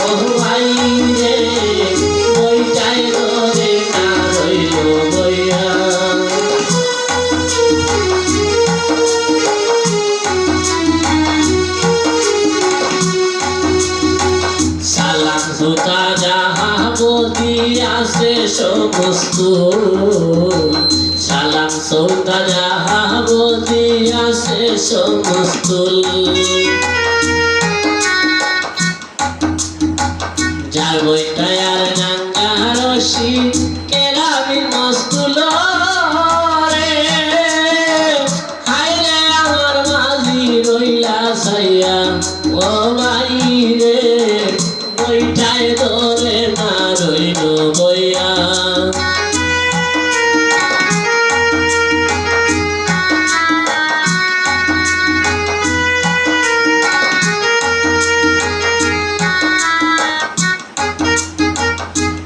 ও ভাই রে বইটায় ধরে না রইল বইয়া সালাম জুতা যাহা বদিয়াছে সমস্ত সালাম সৌদা যাহা বদিয়াছে সমস্ত যার বইটায় আর নাঙ্গা রশি কেরামি মস্তুল রে হায় রে আমার মাঝি রইলা সাইয়া ও ভাই রে বইটায় ধরে না রইল বইয়া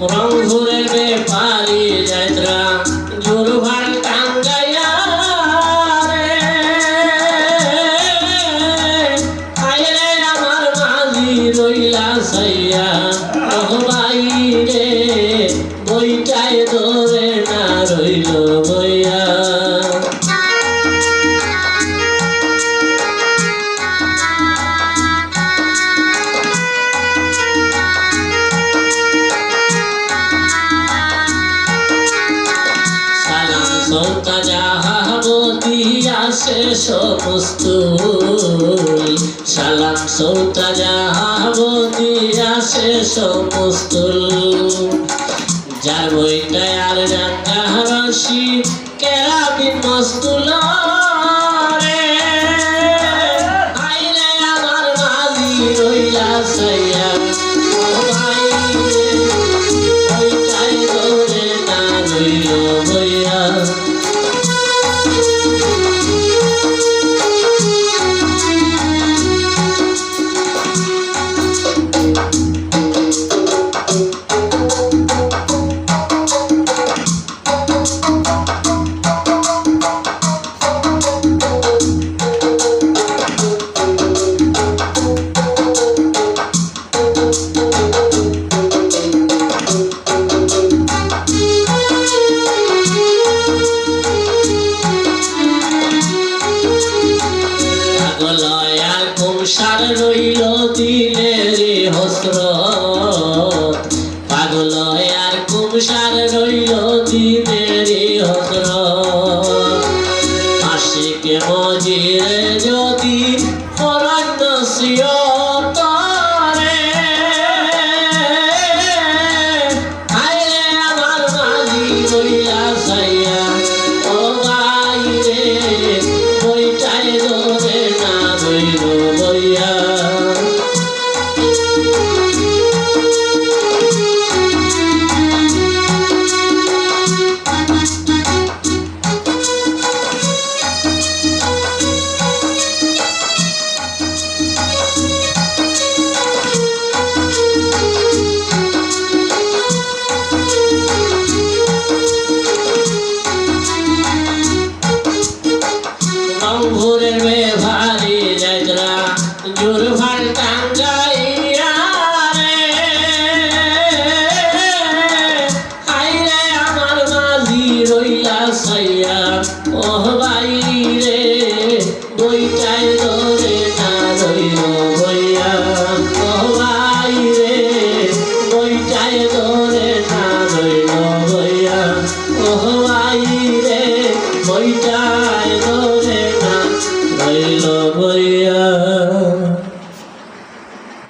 রংপুরের ব্যাপারী যাত্রা জোরভান টাঙ্গাইয়া রে হায় রে আমার মাঝি রইলা সাইয়া ও ভাই রে বইটায় ধরে না রইল বইয়া সৌতা যাহা বদিয়াছে সমস্ত সালাম সৌতা যাহা বদিয়াছে সমস্ত যার বইটায় আর রাঙ্গা রশি কেরামি মস্তুল রে হায় রে আমার মাঝি রইলা সাইয়া ও ভাই রে বইটায় ধরে না রইল বইয়া সার রইল দিলের হসরত পাগল আর কুমসার রইল দিলের হসরত আশিকে মজিরে যদি ফরান নসিহত রে হায় রে আমার মাঝি রইলা সাইয়া ও ভাই রে বইটায় ধরে না রইল বইয়া রংপুরের ব্যাপারী যাত্রা জোরভান টাঙ্গাইয়া রে হায় রে আমার মাঝি রইলা সাইয়া ও ভাই রে বইটায় ধরে না রইল বইয়া ও ভাই রে বইটায় ধরে না রইল বইয়া ও ভাই রে বইটা